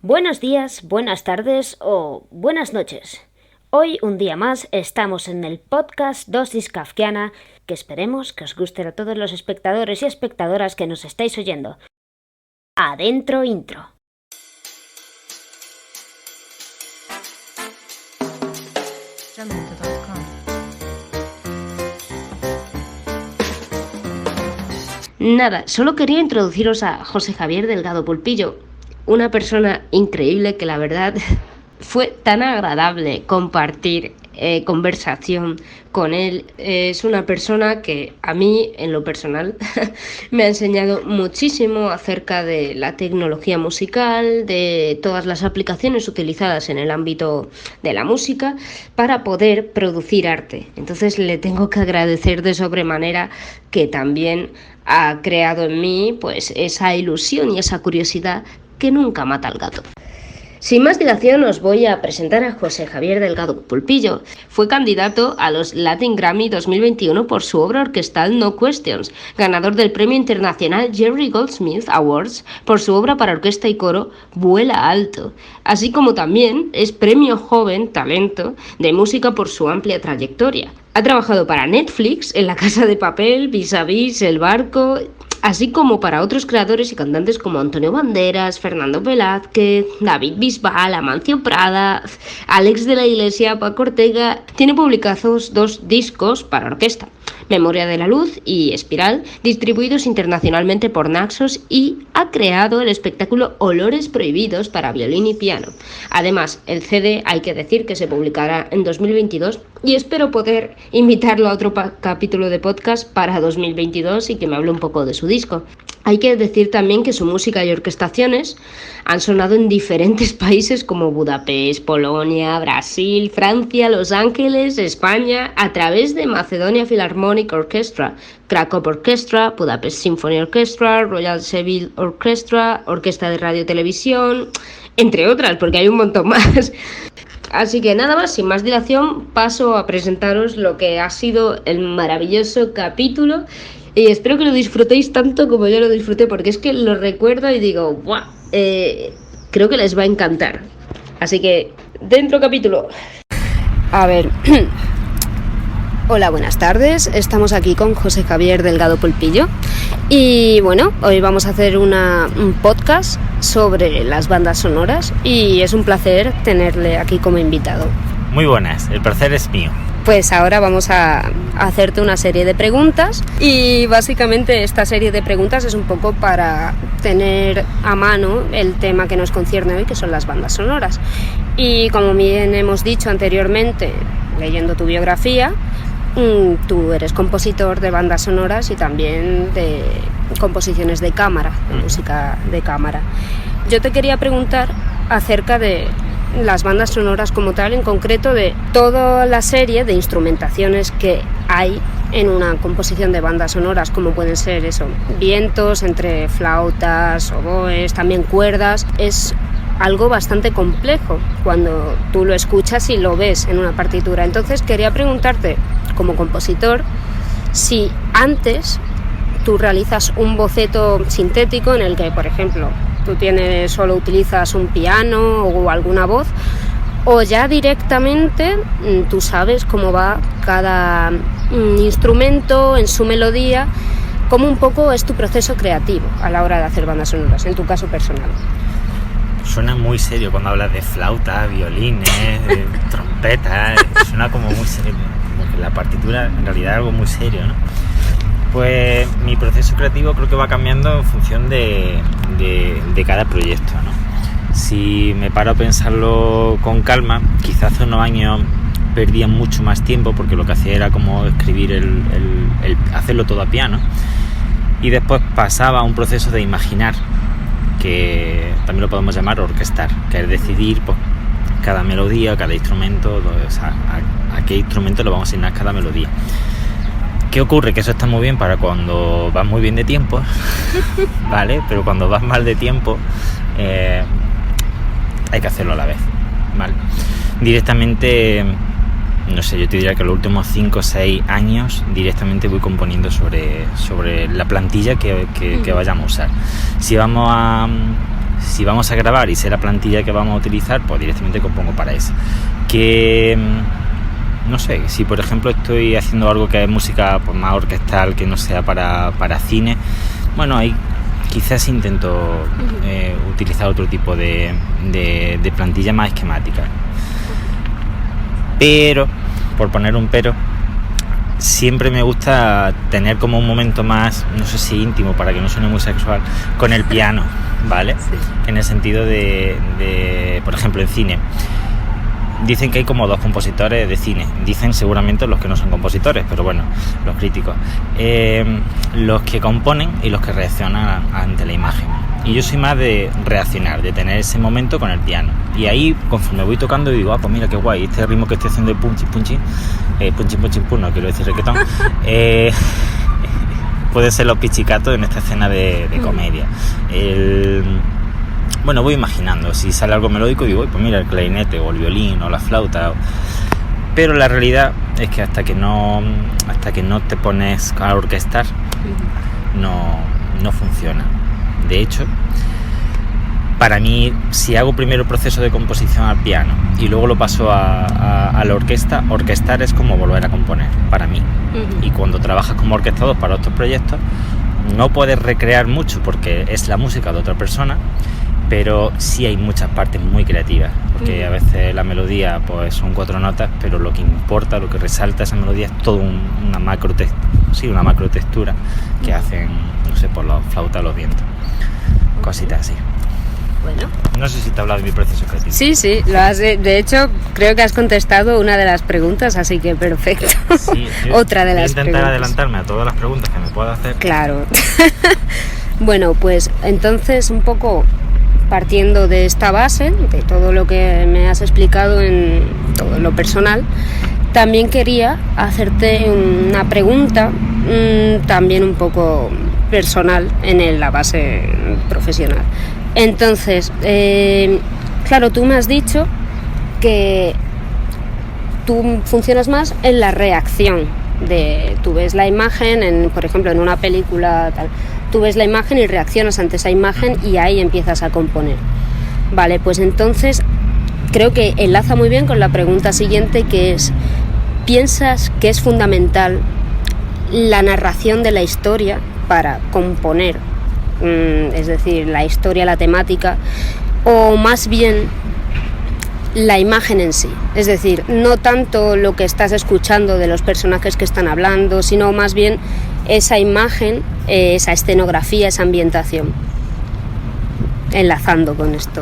Buenos días, buenas tardes o buenas noches. Hoy, un día más, estamos en el podcast Dosis Kafkiana, que esperemos que os guste a todos los espectadores y espectadoras que nos estáis oyendo. Adentro intro. Nada, solo quería introduciros a José Javier Delgado Pulpillo, una persona increíble que la verdad fue tan agradable compartir conversación con él. Es una persona que a mí, en lo personal, me ha enseñado muchísimo acerca de la tecnología musical, de todas las aplicaciones utilizadas en el ámbito de la música para poder producir arte. Entonces le tengo que agradecer de sobremanera que también ha creado en mí pues esa ilusión y esa curiosidad que nunca mata al gato. Sin más dilación os voy a presentar a José Javier Delgado Pulpillo. Fue candidato a los Latin Grammy 2021 por su obra orquestal No Questions, ganador del Premio Internacional Jerry Goldsmith Awards por su obra para orquesta y coro Vuela Alto, así como también es Premio Joven Talento de Música por su amplia trayectoria. Ha trabajado para Netflix, en La Casa de Papel, Vis a Vis, El Barco, así como para otros creadores y cantantes como Antonio Banderas, Fernando Velázquez, David Bisbal, Amancio Prada, Alex de la Iglesia, Paco Ortega. Tiene publicados 2 discos para orquesta, Memoria de la Luz y Espiral, distribuidos internacionalmente por Naxos, y ha creado el espectáculo Olores Prohibidos para violín y piano. Además, el CD hay que decir que se publicará en 2022 y espero poder invitarlo a otro capítulo de podcast para 2022 y que me hable un poco de su disco. Hay que decir también que su música y orquestaciones han sonado en diferentes países como Budapest, Polonia, Brasil, Francia, Los Ángeles, España, a través de Macedonia Philharmonic Orchestra, Krakow Orchestra, Budapest Symphony Orchestra, Royal Seville Orchestra, Orquesta de Radio y Televisión, entre otras, porque hay un montón más. Así que nada más, sin más dilación, paso a presentaros lo que ha sido el maravilloso capítulo. Y espero que lo disfrutéis tanto como yo lo disfruté, porque es que lo recuerdo y digo, ¡guau! Creo que les va a encantar. Así que, dentro capítulo. A ver. Hola, buenas tardes. Estamos aquí con José Javier Delgado Pulpillo. Y bueno, hoy vamos a hacer un podcast sobre las bandas sonoras. Y es un placer tenerle aquí como invitado. Muy buenas, el placer es mío. Pues ahora vamos a hacerte una serie de preguntas y básicamente esta serie de preguntas es un poco para tener a mano el tema que nos concierne hoy, que son las bandas sonoras. Y como bien hemos dicho anteriormente, leyendo tu biografía, tú eres compositor de bandas sonoras y también de composiciones de cámara, de música de cámara. Yo te quería preguntar acerca de las bandas sonoras como tal, en concreto de toda la serie de instrumentaciones que hay en una composición de bandas sonoras, como pueden ser eso, vientos entre flautas, oboes, también cuerdas. Es algo bastante complejo cuando tú lo escuchas y lo ves en una partitura. Entonces quería preguntarte, como compositor, si antes tú realizas un boceto sintético en el que, por ejemplo, tú solo utilizas un piano o alguna voz, o ya directamente tú sabes cómo va cada instrumento en su melodía, cómo un poco es tu proceso creativo a la hora de hacer bandas sonoras, en tu caso personal. Suena muy serio cuando hablas de flauta, violines, de trompeta, suena como muy serio, como que la partitura en realidad es algo muy serio, ¿no? Pues mi proceso creativo creo que va cambiando en función de cada proyecto, ¿no? Si me paro a pensarlo con calma, quizás hace unos años perdía mucho más tiempo porque lo que hacía era como escribir el hacerlo todo a piano, y después pasaba a un proceso de imaginar, que también lo podemos llamar orquestar, que es decidir pues, cada melodía, cada instrumento, o sea, a qué instrumento le vamos a asignar cada melodía. ¿Qué ocurre? Que eso está muy bien para cuando vas muy bien de tiempo, ¿vale? Pero cuando vas mal de tiempo, hay que hacerlo a la vez, ¿vale? Directamente, no sé, yo te diría que los últimos 5 o 6 años directamente voy componiendo sobre la plantilla que vayamos a usar. Si vamos si vamos a grabar y sé la plantilla que vamos a utilizar, pues directamente compongo para esa. Que no sé, si por ejemplo estoy haciendo algo que es música pues, más orquestal, que no sea para cine, bueno, ahí quizás intento utilizar otro tipo de plantilla más esquemática. Pero, por poner un pero, siempre me gusta tener como un momento más, no sé si íntimo, para que no suene muy sexual, con el piano, ¿vale? Sí. En el sentido de, por ejemplo, en cine. Dicen que hay como 2 compositores de cine. Dicen seguramente los que no son compositores, pero bueno, los críticos. Los que componen y los que reaccionan ante la imagen. Y yo soy más de reaccionar, de tener ese momento con el piano. Y ahí, conforme voy tocando, digo, pues mira qué guay, este ritmo que estoy haciendo de punchi, punchi, no quiero decir reggaetón, pueden ser los pichicatos en esta escena de comedia. Bueno, voy imaginando, si sale algo melódico digo, pues mira el clarinete o el violín o la flauta. Pero la realidad es que hasta que no te pones a orquestar, no funciona. De hecho, para mí, si hago primero el proceso de composición al piano y luego lo paso a la orquesta, orquestar es como volver a componer, para mí. Y cuando trabajas como orquestador para otros proyectos, no puedes recrear mucho porque es la música de otra persona, pero sí hay muchas partes muy creativas, porque a veces la melodía pues son 4 notas, pero lo que importa, lo que resalta esa melodía es toda una macro textura que hacen, no sé, por la flauta, los vientos, cositas así. Bueno. No sé si te he hablado de mi proceso creativo. Sí, lo has, de hecho creo que has contestado una de las preguntas, así que perfecto. Sí, otra de las preguntas. Voy a intentar adelantarme a todas las preguntas que me pueda hacer. Claro. Bueno, pues entonces un poco partiendo de esta base, de todo lo que me has explicado en todo lo personal, también quería hacerte una pregunta también un poco personal en la base profesional. Entonces, claro, tú me has dicho que tú funcionas más en la reacción. Tú ves la imagen, por ejemplo, en una película tal, tú ves la imagen y reaccionas ante esa imagen y ahí empiezas a componer. Vale, pues entonces creo que enlaza muy bien con la pregunta siguiente, que es: ¿piensas que es fundamental la narración de la historia para componer? Es decir, la historia, la temática, o más bien la imagen en sí, es decir, no tanto lo que estás escuchando de los personajes que están hablando, sino más bien esa imagen, esa escenografía, esa ambientación. Enlazando con esta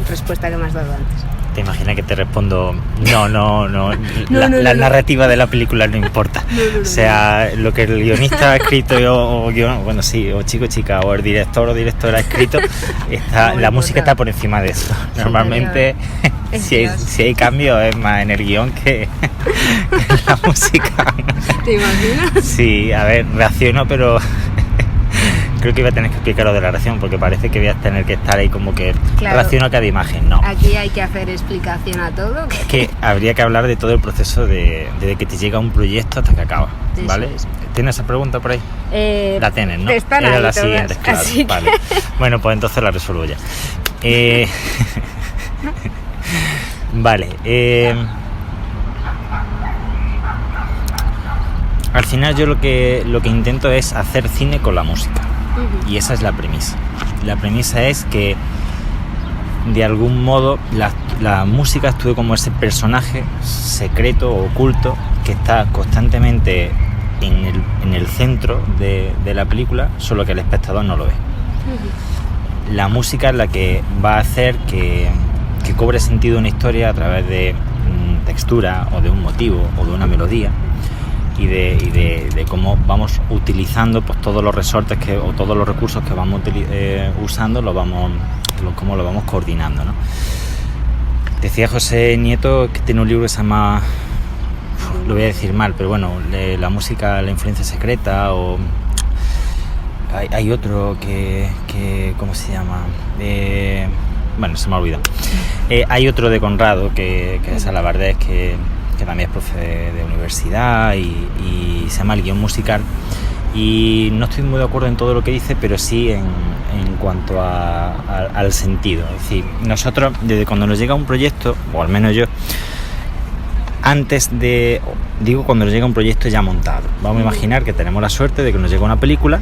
respuesta que me has dado antes. ¿Te imaginas que te respondo no, la narrativa de la película no importa? O sea, lo que el guionista ha escrito o chica, o el director o directora ha escrito, la música está por encima de eso. Normalmente, si hay cambio, es más en el guión que en la música. ¿Te imaginas? Sí, a ver, reacciono, pero creo que iba a tener que explicar lo de la reacción, porque parece que voy a tener que estar ahí como que reacciono a cada imagen. No. Aquí hay que hacer explicación a todo. Es que habría que hablar de todo el proceso desde que te llega un proyecto hasta que acaba, ¿vale? ¿Tienes esa pregunta por ahí? La tienes, ¿no? Era la siguiente, claro. Vale. Bueno, pues entonces la resuelvo ya. Vale. Al final yo lo que intento es hacer cine con la música. Y esa es la premisa. La premisa es que de algún modo la música actúe como ese personaje secreto o oculto que está constantemente en el centro de la película, solo que el espectador no lo ve. La música es la que va a hacer que cobre sentido una historia a través de textura o de un motivo o de una melodía. Y de cómo vamos utilizando pues todos los resortes o todos los recursos que vamos usando, cómo lo vamos coordinando, ¿no? Decía José Nieto que tiene un libro que se llama, lo voy a decir mal, pero bueno, la música, la influencia secreta, o hay otro que ¿cómo se llama? Bueno, se me ha olvidado. Hay otro de Conrado que es Alabardés, que también es profe de universidad y se llama El guión musical, y no estoy muy de acuerdo en todo lo que dice, pero sí en cuanto al sentido. Es decir, nosotros desde cuando nos llega un proyecto, o al menos yo, cuando nos llega un proyecto ya montado, vamos a imaginar que tenemos la suerte de que nos llega una película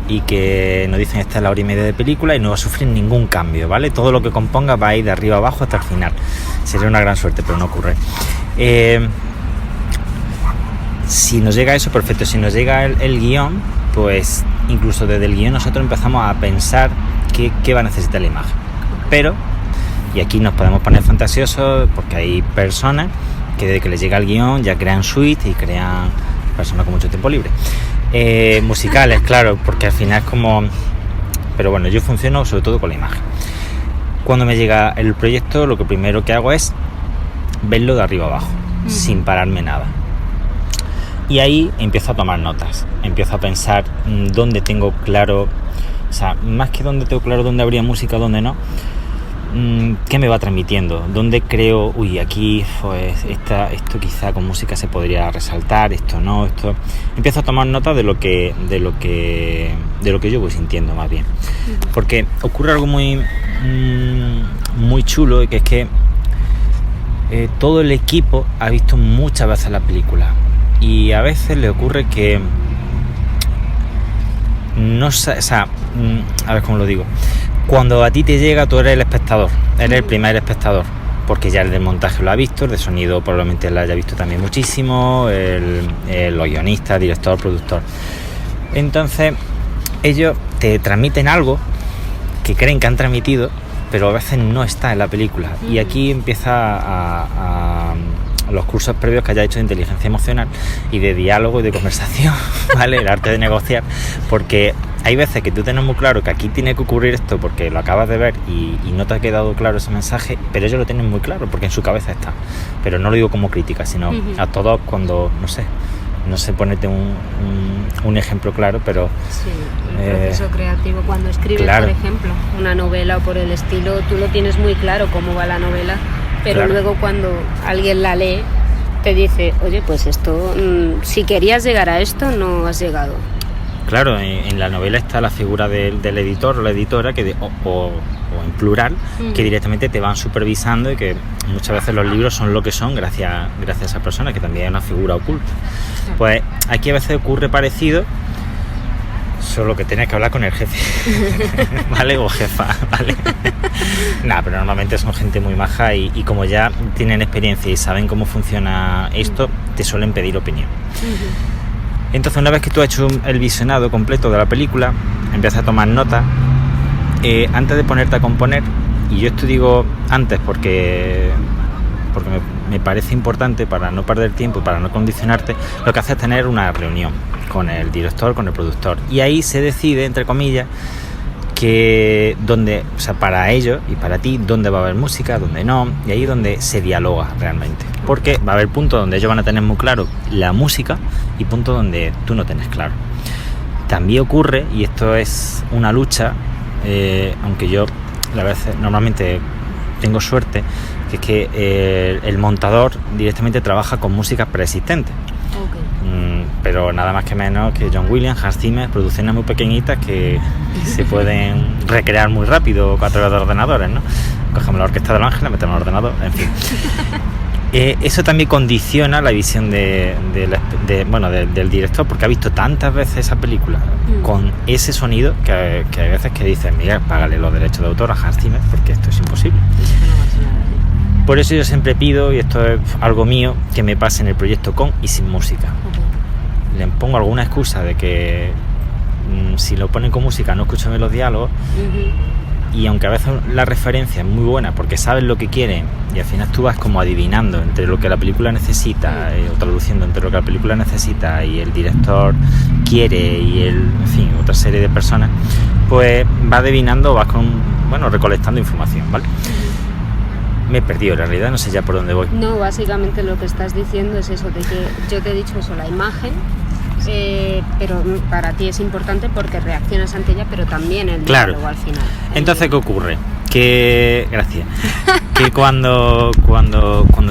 y que nos dicen esta es la hora y media de película y no va a sufrir ningún cambio, ¿vale? Todo lo que componga va a ir de arriba a abajo hasta el final. Sería una gran suerte, pero no ocurre. Si nos llega eso, perfecto. Si nos llega el guión, pues incluso desde el guión nosotros empezamos a pensar qué va a necesitar la imagen. Pero, y aquí nos podemos poner fantasiosos, porque hay personas que desde que les llega el guión ya crean suites y crean personas con mucho tiempo libre. Musicales, claro, porque al final es como... Pero bueno, yo funciono sobre todo con la imagen. Cuando me llega el proyecto, lo que primero que hago es verlo de arriba abajo, sin pararme nada. Y ahí empiezo a tomar notas, empiezo a pensar dónde tengo claro, o sea, más que dónde tengo claro dónde habría música, dónde no, qué me va transmitiendo, dónde creo, aquí pues esto quizá con música se podría resaltar, esto no, esto. Empiezo a tomar notas de lo que yo voy sintiendo más bien, porque ocurre algo muy chulo, y que es que todo el equipo ha visto muchas veces la película. Y a veces le ocurre que no sé, o sea, a ver cómo lo digo. Cuando a ti te llega, tú eres el espectador, eres el primer espectador, porque ya el del montaje lo ha visto, el de sonido probablemente lo haya visto también muchísimo, los guionistas, director, productor. Entonces, ellos te transmiten algo que creen que han transmitido, pero a veces no está en la película. Y aquí empieza a los cursos previos que haya hecho de inteligencia emocional y de diálogo y de conversación, ¿vale? El arte de negociar, porque hay veces que tú tienes muy claro que aquí tiene que ocurrir esto porque lo acabas de ver y no te ha quedado claro ese mensaje, pero ellos lo tienen muy claro porque en su cabeza está. Pero no lo digo como crítica, sino a todos cuando, no sé ponerte un ejemplo claro, pero... Sí, el proceso creativo, cuando escribes, claro, por ejemplo, una novela o por el estilo, tú lo tienes muy claro cómo va la novela, pero claro, luego cuando alguien la lee, te dice, oye, pues esto, si querías llegar a esto, no has llegado. Claro, en la novela está la figura del editor o la editora, o en plural, que directamente te van supervisando, y que muchas veces los libros son lo que son gracias a esa persona, que también es una figura oculta. Pues aquí a veces ocurre parecido, solo que tienes que hablar con el jefe, ¿vale? O jefa, ¿vale? Nada, pero normalmente son gente muy maja y como ya tienen experiencia y saben cómo funciona esto, te suelen pedir opinión. Entonces, una vez que tú has hecho el visionado completo de la película, empiezas a tomar notas. Antes de ponerte a componer, y yo esto digo antes porque me parece importante para no perder tiempo, para no condicionarte, lo que hace es tener una reunión con el director, con el productor, y ahí se decide, entre comillas, que donde, o sea, para ellos y para ti, dónde va a haber música, dónde no, y ahí es donde se dialoga realmente, porque va a haber puntos donde ellos van a tener muy claro la música y puntos donde tú no tienes claro. También ocurre, y esto es una lucha, aunque yo la verdad normalmente tengo suerte, que es que el montador directamente trabaja con músicas preexistentes. Pero nada más que menos que John Williams, Hans Zimmer, producciones muy pequeñitas que se pueden recrear muy rápido 4 horas de ordenadores, ¿no? Cogemos la orquesta del Ángel, la metemos en el ordenador, en fin. Eso también condiciona la visión del director, porque ha visto tantas veces esa película con ese sonido que hay veces que dices, mira, págale los derechos de autor a Hans Zimmer porque esto es imposible. Por eso yo siempre pido, y esto es algo mío, que me pase en el proyecto con y sin música. Le pongo alguna excusa de que si lo ponen con música no escucho bien los diálogos, y aunque a veces la referencia es muy buena porque sabes lo que quieren y al final tú vas como adivinando entre lo que la película necesita, o traduciendo entre lo que la película necesita y el director quiere y en fin, otra serie de personas, pues vas adivinando, vas recolectando información, ¿vale? Me he perdido, en realidad no sé ya por dónde voy. No, básicamente lo que estás diciendo es eso, de que yo te he dicho eso, la imagen, pero para ti es importante porque reaccionas ante ella, pero también el diálogo al final. Entonces, ¿qué ocurre? Gracias. Que cuando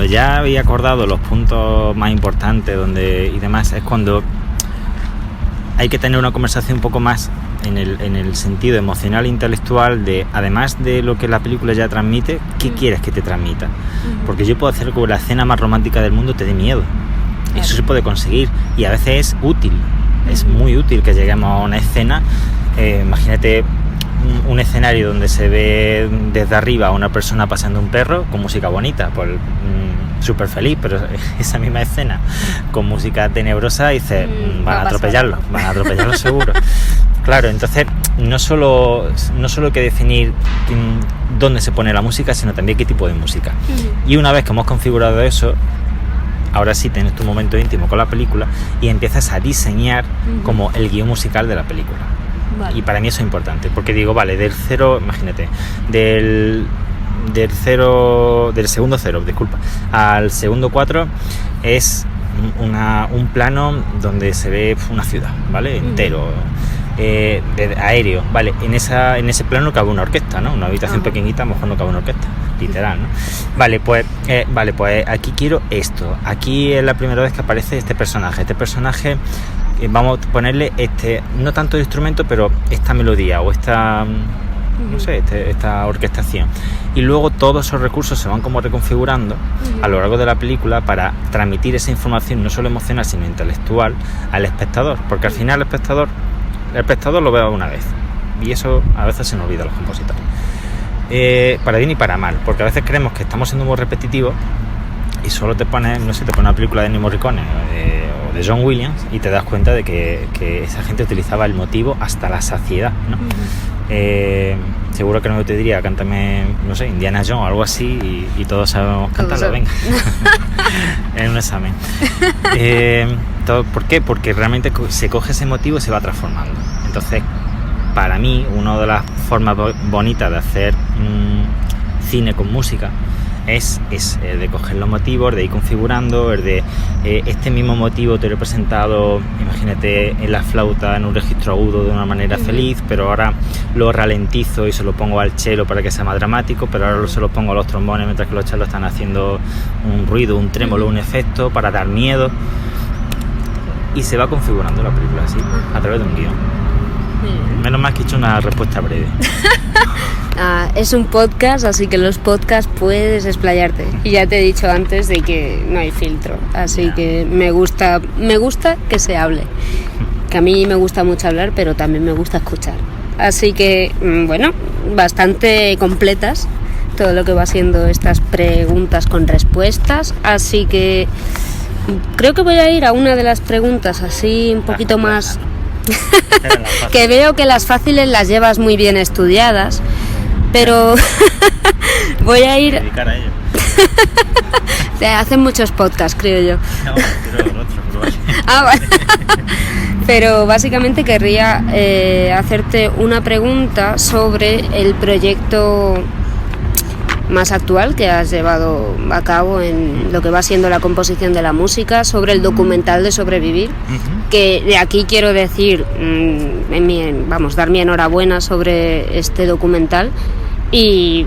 ya había acordado los puntos más importantes y demás, es cuando hay que tener una conversación un poco más en el sentido emocional e intelectual de, además de lo que la película ya transmite, ¿qué quieres que te transmita? Porque yo puedo hacer que la escena más romántica del mundo te dé miedo. Eso se puede conseguir y a veces es útil, es muy útil que lleguemos a una escena. Imagínate un escenario donde se ve desde arriba a una persona paseando un perro con música bonita, pues súper feliz, pero esa misma escena con música tenebrosa, dices, van a atropellarlo seguro. Claro, entonces no solo hay que definir dónde se pone la música, sino también qué tipo de música. Y una vez que hemos configurado eso, ahora sí tienes tu momento íntimo con la película y empiezas a diseñar como el guión musical de la película. Vale. Y para mí eso es importante, porque digo, vale, del cero, imagínate, del segundo cero, disculpa, al segundo 4 es un plano donde se ve una ciudad, ¿vale? Entero, aéreo, ¿vale? En ese plano cabe una orquesta, ¿no? Una habitación pequeñita, a lo mejor no cabe una orquesta, literal, ¿no? Vale, pues aquí quiero esto. Aquí es la primera vez que aparece este personaje. Vamos a ponerle no tanto el instrumento, pero esta melodía o esta, no sé, esta orquestación. Y luego todos esos recursos se van como reconfigurando a lo largo de la película para transmitir esa información no solo emocional sino intelectual al espectador, porque al final el espectador lo ve una vez y eso a veces se nos olvida a los compositores, para bien y para mal, porque a veces creemos que estamos siendo muy repetitivos y solo te pones una película de Ennio Morricone o de John Williams y te das cuenta de que esa gente utilizaba el motivo hasta la saciedad, ¿no? Seguro que no te diría, cántame, no sé, Indiana Jones o algo así y todos sabemos cantarlo, venga. En un examen. ¿Por qué? Porque realmente se coge ese motivo y se va transformando. Entonces, para mí, una de las formas bonitas de hacer cine con música es de coger los motivos, de ir configurando, este mismo motivo te lo he presentado, imagínate, en la flauta en un registro agudo de una manera feliz, pero ahora lo ralentizo y se lo pongo al cello para que sea más dramático, pero ahora se lo pongo a los trombones mientras que los chelos están haciendo un ruido, un trémolo, un efecto para dar miedo, y se va configurando la película así, a través de un guión. Menos mal que he hecho una respuesta breve. Es un podcast, así que en los podcasts puedes explayarte. Y ya te he dicho antes de que no hay filtro, así que me gusta que se hable. Que a mí me gusta mucho hablar, pero también me gusta escuchar. Así que, bueno, bastante completas todo lo que va siendo estas preguntas con respuestas. Así que creo que voy a ir a una de las preguntas así un poquito más... que veo que las fáciles las llevas muy bien estudiadas, pero voy a ir... dedicar a ello. Te hacen muchos podcasts, creo yo. No, pero el otro, vale. Pero básicamente querría hacerte una pregunta sobre el proyecto más actual que has llevado a cabo en lo que va siendo la composición de la música, sobre el documental de Sobrevivir, que de aquí quiero decir, dar mi enhorabuena sobre este documental y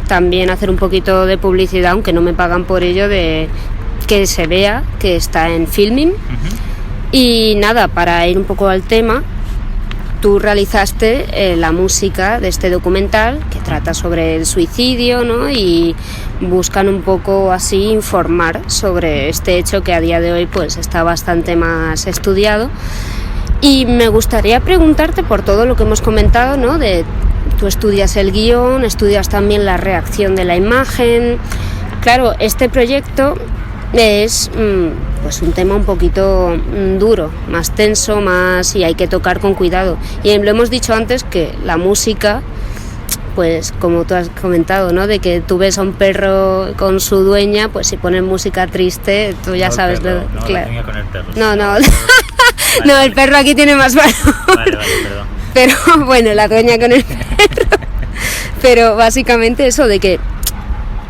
también hacer un poquito de publicidad, aunque no me pagan por ello, de que se vea que está en Filmin. Y nada, para ir un poco al tema, tú realizaste la música de este documental que trata sobre el suicidio, ¿no? Y buscan un poco así informar sobre este hecho que a día de hoy pues está bastante más estudiado. Y me gustaría preguntarte por todo lo que hemos comentado, ¿no? Tú estudias el guión, estudias también la reacción de la imagen. Claro, este proyecto es pues un tema un poquito duro, más tenso, y hay que tocar con cuidado. Y lo hemos dicho antes que la música, pues como tú has comentado, ¿no? De que tú ves a un perro con su dueña, pues si pones música triste, tú ya sabes. Claro. Con el perro. No, el perro aquí tiene más valor. Vale, perdón. Pero bueno, la dueña con el perro. Pero básicamente eso de que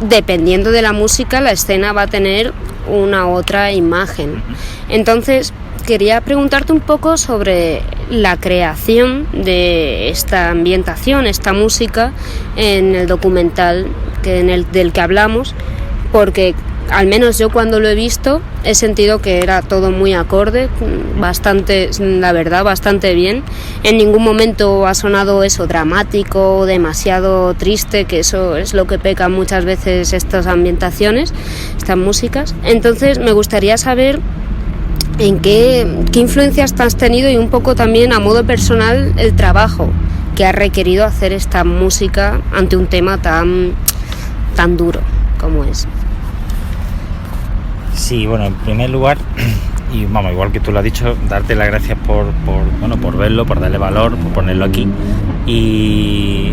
dependiendo de la música la escena va a tener una otra imagen. Entonces quería preguntarte un poco sobre la creación de esta ambientación, esta música en el documental del que hablamos, porque al menos yo cuando lo he visto he sentido que era todo muy acorde, bastante, la verdad, bastante bien. En ningún momento ha sonado eso dramático, demasiado triste, que eso es lo que pecan muchas veces estas ambientaciones, estas músicas. Entonces me gustaría saber en qué influencias te has tenido y un poco también a modo personal el trabajo que ha requerido hacer esta música ante un tema tan duro como es. Sí, bueno, en primer lugar, y vamos, igual que tú lo has dicho, darte las gracias por verlo, por darle valor, por ponerlo aquí y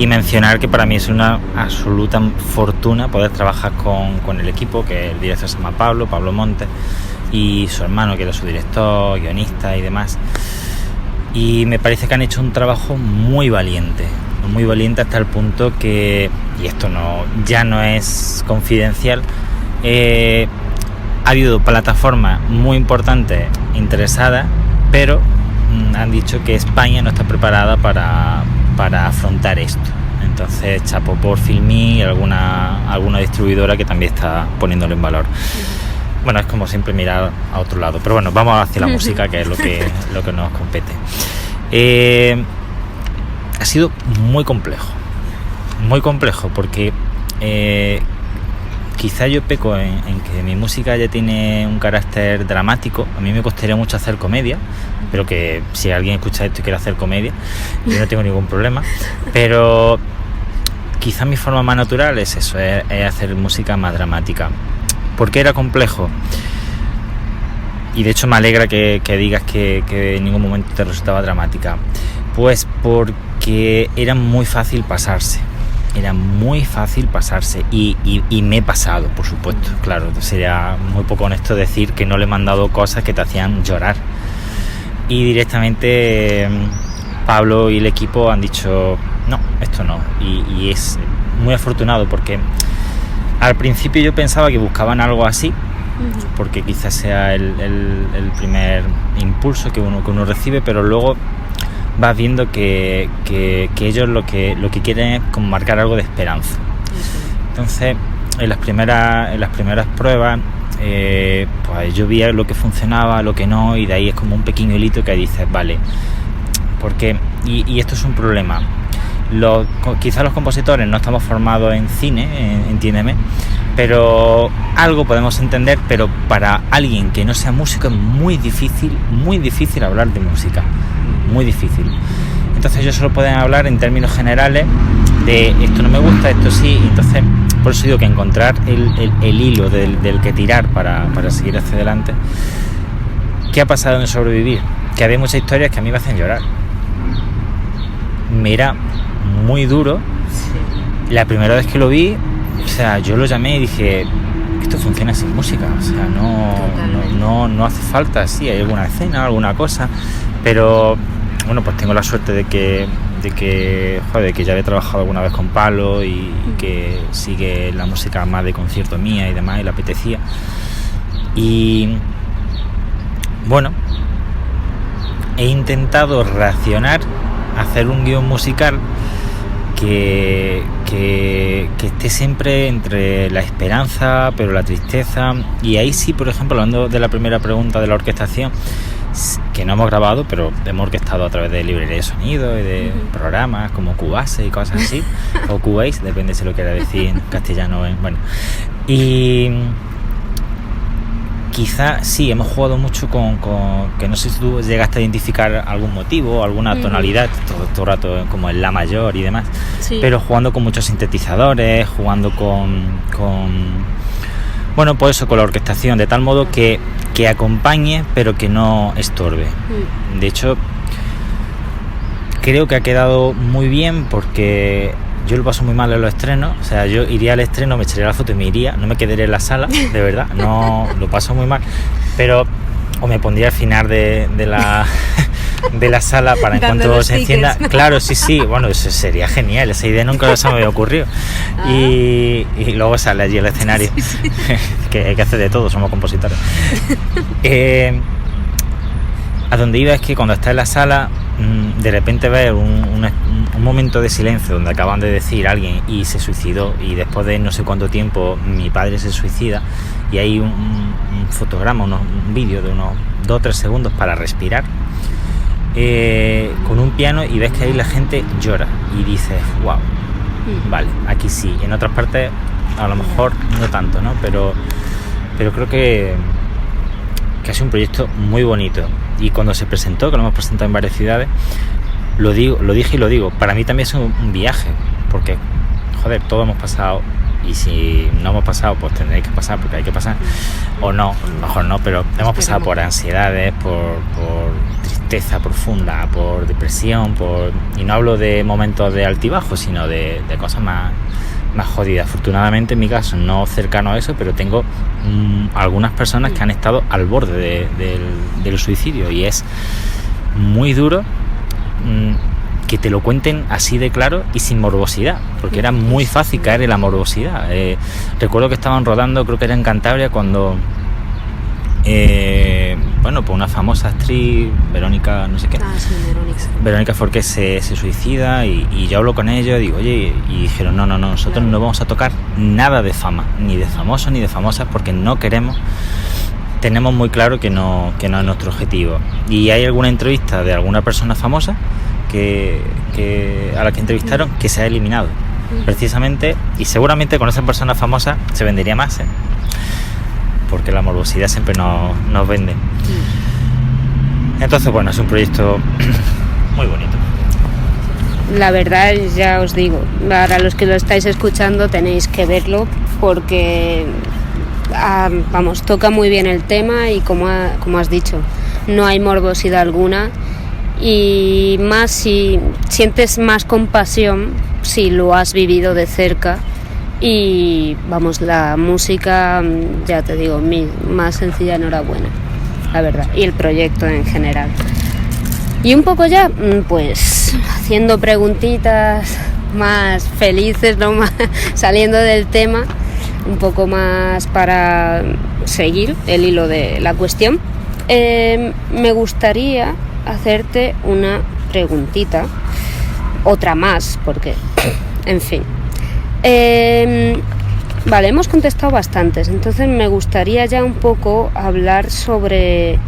mencionar que para mí es una absoluta fortuna poder trabajar con el equipo, que el director se llama Pablo Montes, y su hermano, que era su director, guionista y demás. Y me parece que han hecho un trabajo muy valiente hasta el punto que, y esto ya no es confidencial, ha habido plataformas muy importantes interesadas, pero han dicho que España no está preparada para afrontar esto. Entonces, chapo por Filmí y alguna distribuidora que también está poniéndolo en valor. Bueno, es como siempre mirar a otro lado, pero bueno, vamos hacia la música, que es lo que nos compete. Ha sido muy complejo porque quizá yo peco en que mi música ya tiene un carácter dramático. A mí me costaría mucho hacer comedia, pero que si alguien escucha esto y quiere hacer comedia, yo no tengo ningún problema, pero quizá mi forma más natural es eso, es hacer música más dramática. ¿Por qué era complejo? Y de hecho me alegra que digas que en ningún momento te resultaba dramática. Pues porque era muy fácil pasarse. Y me he pasado, por supuesto. Claro, sería muy poco honesto decir que no le he mandado cosas que te hacían llorar. Y directamente Pablo y el equipo han dicho, no, esto no. Y es muy afortunado porque al principio yo pensaba que buscaban algo así, porque quizás sea el primer impulso que uno recibe, pero luego vas viendo que ellos lo que quieren es como marcar algo de esperanza. Entonces, en las primeras pruebas, pues yo vi lo que funcionaba, lo que no, y de ahí es como un pequeño hilito que dices, vale, porque y esto es un problema. Quizás los compositores no estamos formados en cine, entiéndeme, pero algo podemos entender, pero para alguien que no sea músico es muy difícil hablar de música, muy difícil. Entonces ellos solo pueden hablar en términos generales de esto no me gusta, esto sí. Entonces por eso digo que encontrar el hilo del que tirar para seguir hacia adelante. ¿Qué ha pasado en Sobrevivir? Que había muchas historias que a mí me hacen llorar. Me era muy duro. La primera vez que lo vi, o sea, yo lo llamé y dije, esto funciona sin música, o sea, no hace falta. Sí, hay alguna escena, alguna cosa, pero bueno, pues tengo la suerte de que ya había trabajado alguna vez con Pablo y que sigue la música más de concierto mía y demás, y le apetecía. Y bueno, he intentado reaccionar, hacer un guión musical que esté siempre entre la esperanza pero la tristeza. Y ahí sí, por ejemplo, hablando de la primera pregunta de la orquestación, que no hemos grabado, pero hemos orquestado a través de librería de sonido y de programas como Cubase y cosas así, o Cubase, depende si lo quiera decir en castellano. Bueno, y quizá sí, hemos jugado mucho con que no sé si tú llegaste a identificar algún motivo, alguna tonalidad, todo el rato como el La mayor y demás, sí. Pero jugando con muchos sintetizadores, jugando bueno, pues eso, con la orquestación, de tal modo que acompañe pero que no estorbe. De hecho, creo que ha quedado muy bien porque yo lo paso muy mal en los estrenos. O sea, yo iría al estreno, me echaría la foto y me iría, no me quedaría en la sala, de verdad, no, lo paso muy mal, pero o me pondría al final de la sala para en cuanto se encienda. Claro, sí, bueno, eso sería genial, esa idea nunca se me había ocurrido. Y luego sale allí el escenario. Sí. Que hay que hacer de todo, somos compositores. A donde iba es que cuando estás en la sala, de repente ves un momento de silencio donde acaban de decir alguien y se suicidó, y después de no sé cuánto tiempo mi padre se suicida, y hay un fotograma, un vídeo de unos 2 o 3 segundos para respirar, con un piano, y ves que ahí la gente llora y dices, wow, vale, aquí sí. En otras partes a lo mejor no tanto, ¿no? Pero creo que ha sido un proyecto muy bonito, y cuando se presentó, que lo hemos presentado en varias ciudades, lo dije y lo digo, para mí también es un viaje, porque joder, todos hemos pasado, y si no hemos pasado, pues tendréis que pasar, porque hay que pasar, o no, mejor no, pero hemos pasado por ansiedades, por tristeza profunda, por depresión, y no hablo de momentos de altibajo, sino de cosas más jodidas. Afortunadamente en mi caso no cercano a eso, pero tengo algunas personas que han estado al borde del suicidio, y es muy duro que te lo cuenten así de claro y sin morbosidad, porque era muy fácil caer en la morbosidad. Recuerdo que estaban rodando, creo que era en Cantabria, cuando pues una famosa actriz, Verónica, no sé qué, Verónica Forqué se suicida, y yo hablo con ellos, digo, oye, y dijeron, no, nosotros no vamos a tocar nada de fama, ni de famosos ni de famosas, porque no queremos, tenemos muy claro que no es nuestro objetivo. Y hay alguna entrevista de alguna persona famosa a la que entrevistaron que se ha eliminado, precisamente, y seguramente con esa persona famosa se vendería más, porque la morbosidad siempre nos vende. Entonces, bueno, es un proyecto muy bonito. La verdad, ya os digo, para los que lo estáis escuchando tenéis que verlo, porque toca muy bien el tema, y como has dicho, no hay morbosidad alguna, y más si sientes más compasión si lo has vivido de cerca. Y la música, ya te digo, mi más sencilla enhorabuena, la verdad, y el proyecto en general. Y un poco ya, pues haciendo preguntitas más felices, ¿no? Saliendo del tema, un poco más para seguir el hilo de la cuestión, me gustaría hacerte una preguntita, otra más, porque, en fin. Vale, hemos contestado bastantes, entonces me gustaría ya un poco hablar sobre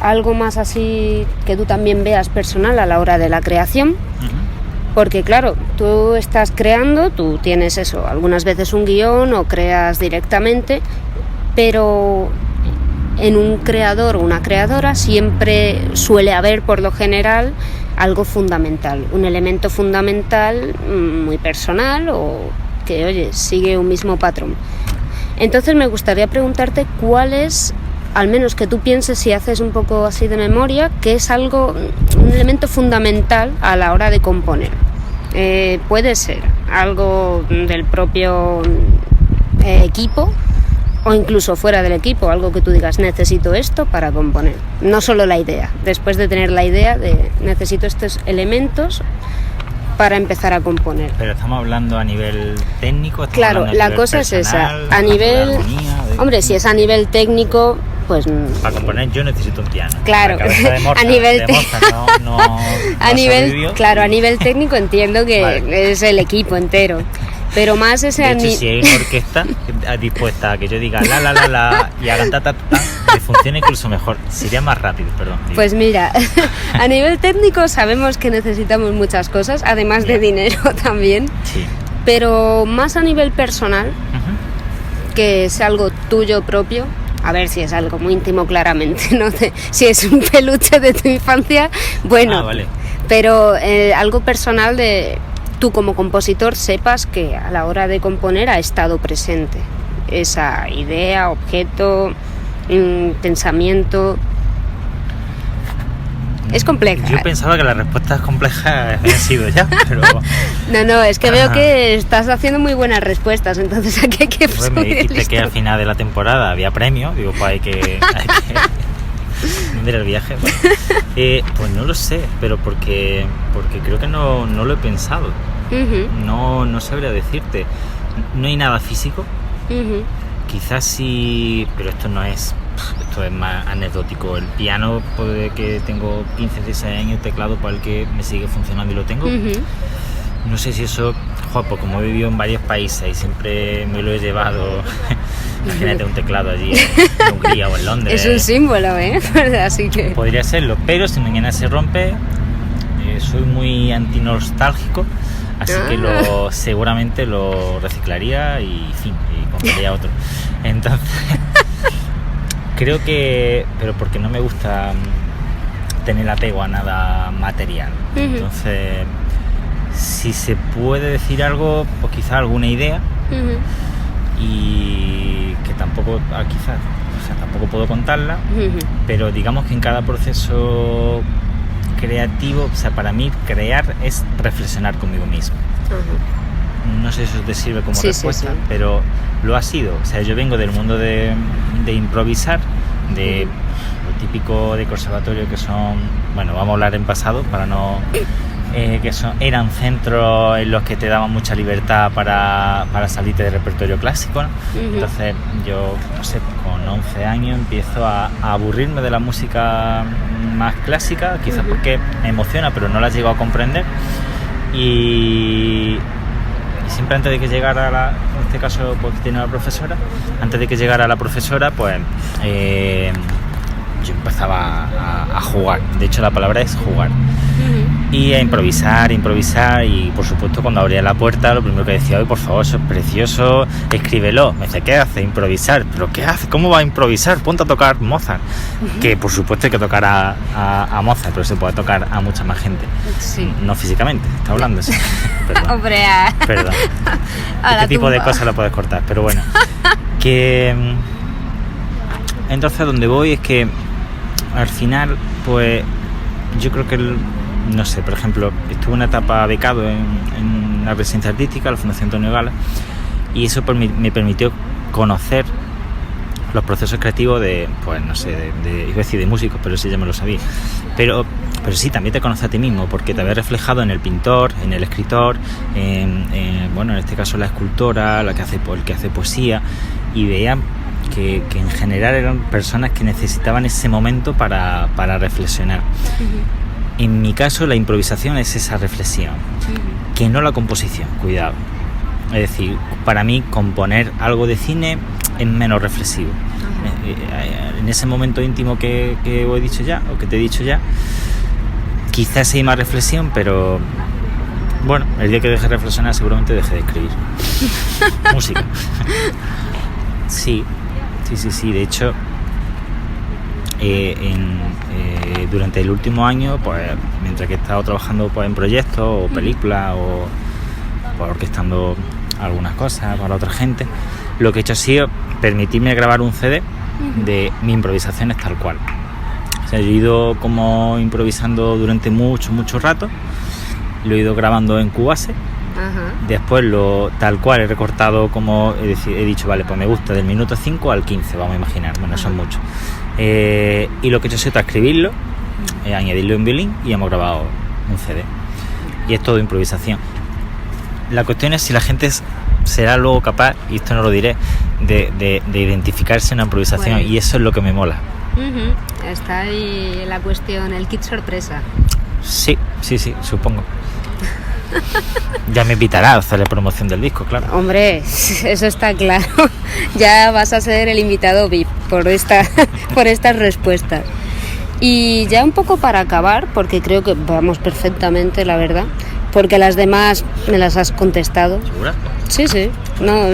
algo más así que tú también veas personal a la hora de la creación, porque claro, tú estás creando, tú tienes eso, algunas veces un guión o creas directamente, pero en un creador o una creadora siempre suele haber, por lo general, algo fundamental, un elemento fundamental muy personal, o que, oye, sigue un mismo patrón. Entonces me gustaría preguntarte cuál es, al menos que tú pienses, si haces un poco así de memoria, que es un elemento fundamental a la hora de componer. Puede ser algo del propio equipo, o incluso fuera del equipo, algo que tú digas, necesito esto para componer. No solo la idea, después de tener la idea de necesito estos elementos para empezar a componer. Pero estamos hablando a nivel técnico. Claro, la cosa es esa. A nivel, hombre, si es a nivel técnico, pues para componer yo necesito un piano. Claro, a nivel a nivel técnico entiendo que vale, es el equipo entero. Pero más ese de hecho, si hay una orquesta dispuesta a que yo diga la y hagan ta, que funciona incluso mejor, sería más rápido, perdón. Digo. Pues mira, a nivel técnico sabemos que necesitamos muchas cosas, además de dinero también. Sí. Pero más a nivel personal, que es algo tuyo propio. A ver, si es algo muy íntimo, claramente, ¿no? Si es un peluche de tu infancia, bueno. Vale. Pero algo personal de tú como compositor sepas que a la hora de componer ha estado presente esa idea, objeto, pensamiento. Es compleja. Yo pensaba que las respuestas complejas habían sido ya, pero... No, es que veo que estás haciendo muy buenas respuestas, entonces aquí hay que subir. Me dijiste que al final de la temporada había premio, digo, pues hay que vender el viaje. Bueno, pues no lo sé, pero porque creo que no lo he pensado. No sabría decirte. No hay nada físico. Quizás sí, pero esto no es esto es más anecdótico. El piano, puede que tengo 15, 16 años, teclado para el que me sigue funcionando y lo tengo. No sé si eso, pues como he vivido en varios países y siempre me lo he llevado, imagínate un teclado allí en Hungría o en Londres. Es un símbolo, así que... Podría serlo, pero si mañana se rompe, soy muy antinostálgico, así que seguramente lo reciclaría y compraría otro. Entonces, creo que... Pero porque no me gusta tener apego a nada material. Entonces... Si se puede decir algo, pues quizá alguna idea, y que tampoco, tampoco puedo contarla, pero digamos que en cada proceso creativo, para mí crear es reflexionar conmigo mismo. No sé si eso te sirve como respuesta, sí. Pero lo ha sido. Yo vengo del mundo de improvisar, de lo típico de conservatorio, que son, bueno, vamos a hablar en pasado para no... eran centros en los que te daban mucha libertad para salirte del repertorio clásico, ¿no? Entonces yo, no sé, con 11 años empiezo a aburrirme de la música más clásica, quizás porque me emociona, pero no la llego a comprender, y siempre antes de que llegara en este caso, pues tiene una profesora, antes de que llegara la profesora, pues yo empezaba a jugar. De hecho, la palabra es jugar. Y a improvisar, y por supuesto cuando abría la puerta lo primero que decía: por favor, eso es precioso, escríbelo. Me dice: ¿qué hace? Improvisar. ¿Pero qué hace? ¿Cómo va a improvisar? Ponte a tocar Mozart. Que por supuesto hay que tocar a Mozart, pero se puede tocar a mucha más gente. Sí. No físicamente, está hablando. Sí. Perdón. Hombre, Perdón. Este tipo de cosas lo puedes cortar, pero bueno. Que entonces a donde voy es que al final, pues yo creo que no sé, por ejemplo, estuve una etapa becado en la residencia artística, la Fundación Antonio Gala, y eso me permitió conocer los procesos creativos de, pues no sé, iba a decir de músicos, pero sí ya me lo sabía, pero sí, también te conoces a ti mismo, porque te había reflejado en el pintor, en el escritor, bueno, en este caso la escultora, el que hace poesía, y veía que en general eran personas que necesitaban ese momento para reflexionar. En mi caso, la improvisación es esa reflexión, que no la composición, cuidado. Es decir, para mí componer algo de cine es menos reflexivo. En ese momento íntimo que os he dicho ya, o que te he dicho ya, quizás hay más reflexión, pero bueno, el día que deje de reflexionar seguramente deje de escribir. Música. Sí. De hecho, durante el último año, pues mientras que he estado trabajando, pues, en proyectos o películas o pues, orquestando algunas cosas para otra gente, lo que he hecho ha sido permitirme grabar un CD de mis improvisaciones tal cual. Yo he ido como improvisando durante mucho rato, lo he ido grabando en Cubase. Después tal cual he recortado, como he dicho, vale, pues me gusta del minuto 5 al 15, vamos a imaginar, bueno, son muchos. Y lo que he hecho ha sido transcribirlo, añadirlo en violín, y hemos grabado un CD. Y es todo improvisación. La cuestión es si la gente será luego capaz, y esto no lo diré, de identificarse en una improvisación, bueno. Y eso es lo que me mola. Está ahí la cuestión, el kit sorpresa. Sí, supongo. Ya me invitará a hacer la promoción del disco, claro. Hombre, eso está claro. Ya vas a ser el invitado VIP por estas respuestas. Y ya un poco para acabar, porque creo que vamos perfectamente, la verdad, porque las demás me las has contestado. ¿Segura? Sí. No,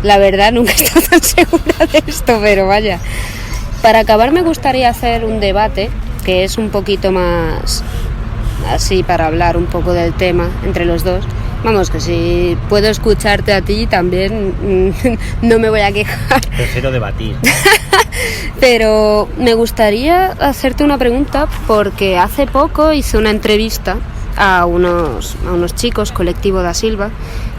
la verdad nunca he estado tan segura de esto, pero vaya. Para acabar me gustaría hacer un debate que es un poquito más así, para hablar un poco del tema entre los dos. Vamos, que si puedo escucharte a ti también, no me voy a quejar. Prefiero debatir. Pero me gustaría hacerte una pregunta, porque hace poco hice una entrevista a unos chicos, Colectivo da Silva,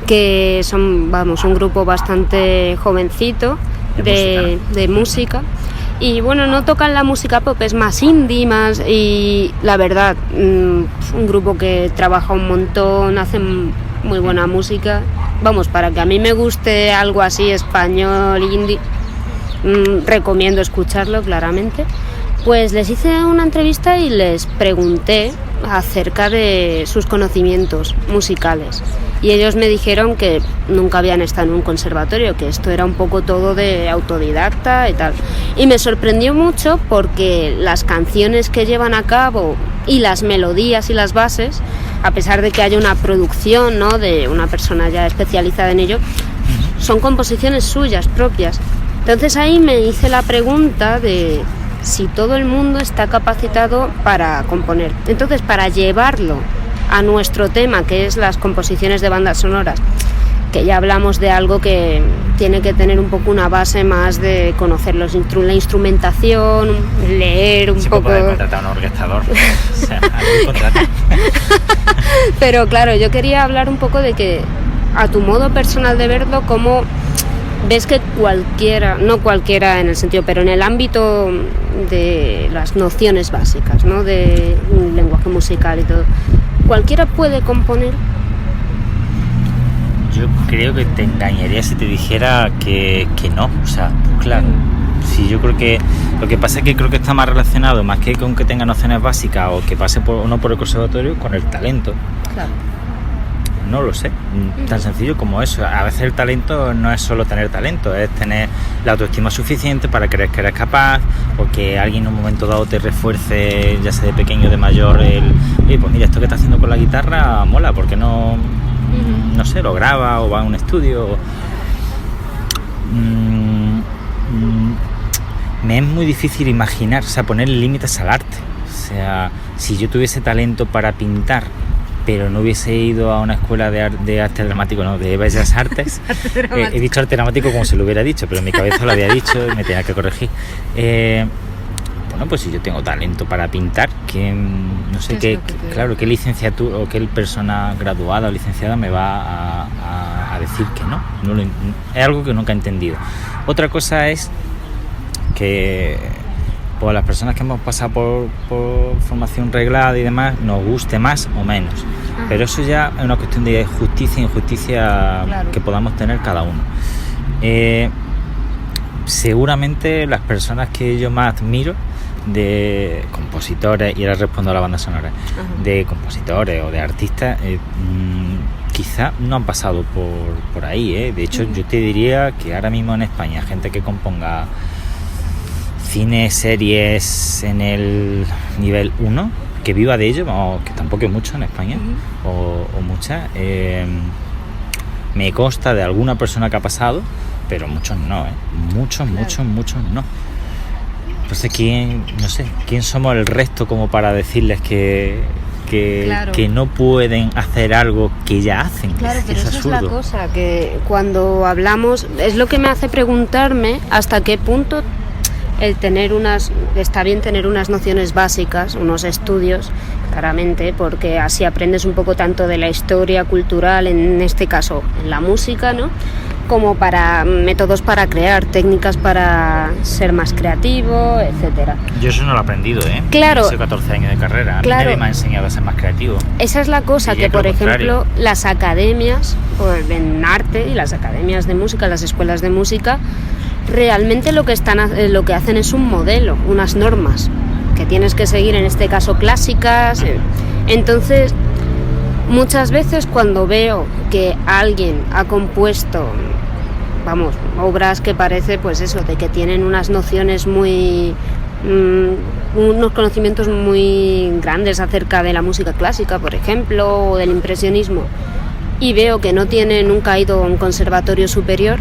que son, vamos, un grupo bastante jovencito de música. Y bueno, no tocan la música pop, es más indie, y la verdad, un grupo que trabaja un montón, hacen muy buena música. Vamos, para que a mí me guste algo así español, indie, recomiendo escucharlo claramente. Pues les hice una entrevista y les pregunté acerca de sus conocimientos musicales y ellos me dijeron que nunca habían estado en un conservatorio, que esto era un poco todo de autodidacta y tal. Y me sorprendió mucho porque las canciones que llevan a cabo y las melodías y las bases, a pesar de que haya una producción, ¿no?, de una persona ya especializada en ello, son composiciones suyas, propias. Entonces ahí me hice la pregunta de si todo el mundo está capacitado para componer. Entonces, para llevarlo a nuestro tema, que es las composiciones de bandas sonoras, que ya hablamos de algo que tiene que tener un poco una base más de conocer la instrumentación, leer un poco... Puede contratar a un orquestador, o sea, algún contrato. Pero claro, yo quería hablar un poco de que, a tu modo personal de verlo, cómo ves que cualquiera, no cualquiera en el sentido, pero en el ámbito de las nociones básicas, ¿no?, de un lenguaje musical y todo, ¿cualquiera puede componer? Yo creo que te engañaría si te dijera que no, o sea, claro. Sí, yo creo que lo que pasa es que creo que está más relacionado, más que con que tenga nociones básicas o que pase por el conservatorio, con el talento. Claro. No lo sé, tan sencillo como eso. A veces el talento no es solo tener talento, es tener la autoestima suficiente para creer que eres capaz, o que alguien en un momento dado te refuerce, ya sea de pequeño o de mayor, oye, pues mira, esto que estás haciendo con la guitarra mola, ¿por qué no, no sé, lo graba o va a un estudio? Me es muy difícil imaginar, o sea, poner límites al arte. O sea, si yo tuviese talento para pintar, pero no hubiese ido a una escuela de arte dramático, no, de bellas artes. He dicho arte dramático como se lo hubiera dicho, pero en mi cabeza lo había dicho y me tenía que corregir. Bueno, pues si yo tengo talento para pintar, no sé qué qué licenciatura o qué persona graduada o licenciada me va a decir que no. Es algo que nunca he entendido. Otra cosa es que pues las personas que hemos pasado por formación reglada y demás nos guste más o menos. Ajá. Pero eso ya es una cuestión de justicia e injusticia, claro, que podamos tener cada uno. Seguramente las personas que yo más admiro de compositores, y ahora respondo a la banda sonora, ajá, de compositores o de artistas, quizá no han pasado por ahí, De hecho, yo te diría que ahora mismo en España, gente que componga cine, series en el nivel 1, que viva de ello, que tampoco es mucho en España, o muchas, me consta de alguna persona que ha pasado, pero muchos no, muchos no. Entonces, ¿quién somos el resto como para decirles que no pueden hacer algo que ya hacen? Claro, pero eso es la cosa, que cuando hablamos, es lo que me hace preguntarme hasta qué punto está bien tener unas nociones básicas, unos estudios, claramente, porque así aprendes un poco tanto de la historia cultural, en este caso en la música, ¿no?, como para métodos para crear, técnicas para ser más creativo, etcétera. Yo eso no lo he aprendido, Claro. Hace 14 años de carrera, claro, nadie me ha enseñado a ser más creativo. Esa es la cosa, que por ejemplo las academias en arte y las academias de música, las escuelas de música, realmente lo que hacen es un modelo, unas normas que tienes que seguir, en este caso clásicas. Entonces, muchas veces cuando veo que alguien ha compuesto, obras que parece, pues eso, de que tienen unas nociones unos conocimientos muy grandes acerca de la música clásica, por ejemplo, o del impresionismo, y veo que no nunca ha ido a un conservatorio superior,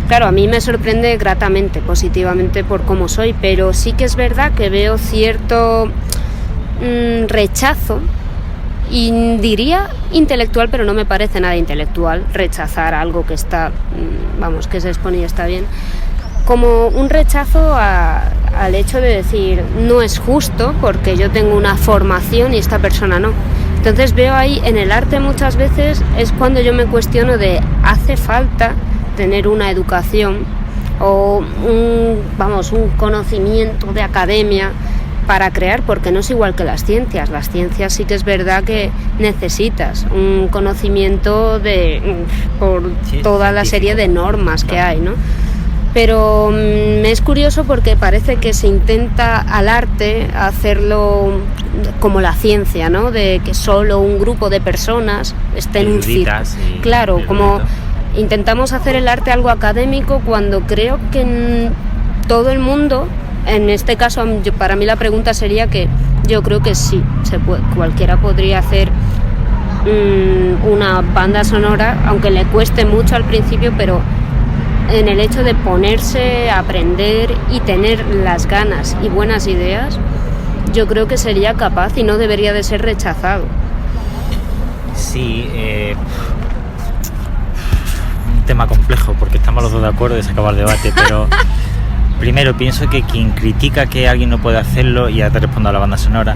claro, a mí me sorprende gratamente, positivamente, por cómo soy, pero sí que es verdad que veo cierto rechazo, y diría intelectual, pero no me parece nada intelectual rechazar algo que está, que se expone y está bien, como un rechazo al hecho de decir, no es justo porque yo tengo una formación y esta persona no. Entonces veo ahí en el arte, muchas veces es cuando yo me cuestiono de, ¿hace falta tener una educación o un conocimiento de academia para crear? Porque no es igual que las ciencias. Las ciencias sí que es verdad que necesitas un conocimiento por toda la serie de normas que hay, ¿no? Pero es curioso porque parece que se intenta al arte hacerlo como la ciencia, ¿no? De que solo un grupo de personas esté en un circo. Claro, como intentamos hacer el arte algo académico cuando creo que en todo el mundo, en este caso para mí la pregunta sería que yo creo que sí, cualquiera podría hacer una banda sonora, aunque le cueste mucho al principio, pero en el hecho de ponerse a aprender y tener las ganas y buenas ideas, yo creo que sería capaz y no debería de ser rechazado. Sí, un tema complejo porque estamos los dos de acuerdo y se acaba el debate, pero primero pienso que quien critica que alguien no puede hacerlo, y ya te respondo a la banda sonora,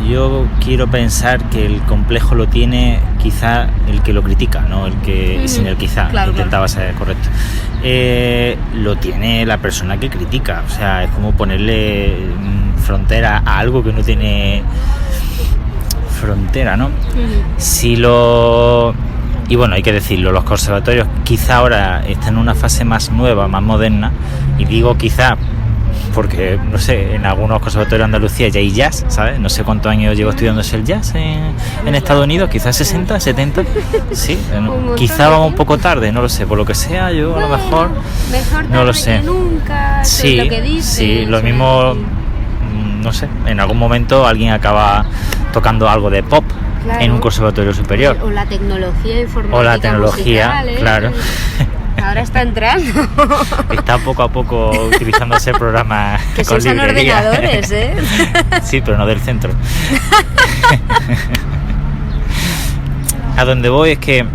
yo quiero pensar que el complejo lo tiene quizá el que lo critica, no el que sin el quizá, claro, intentaba ser correcto. Lo tiene la persona que critica, o sea, es como ponerle frontera a algo que no tiene frontera, ¿no? Y bueno, hay que decirlo, los conservatorios quizá ahora están en una fase más nueva, más moderna, y digo quizá porque, no sé, en algunos conservatorios de Andalucía ya hay jazz, ¿sabes? No sé cuántos años llevo estudiándose el jazz en Estados Unidos, quizás 60, 70, sí, quizá vamos un poco tarde, no lo sé, por lo que sea, yo a lo mejor no lo sé. Nunca, sí, lo que dices, sí, lo mismo, no sé, en algún momento alguien acaba tocando algo de pop. Claro. En un conservatorio superior. O la tecnología informática. O la tecnología, musical, claro. Ahora está entrando. Está poco a poco utilizándose programas que con son ordenadores, ¿eh? Sí, pero no del centro. A donde voy es que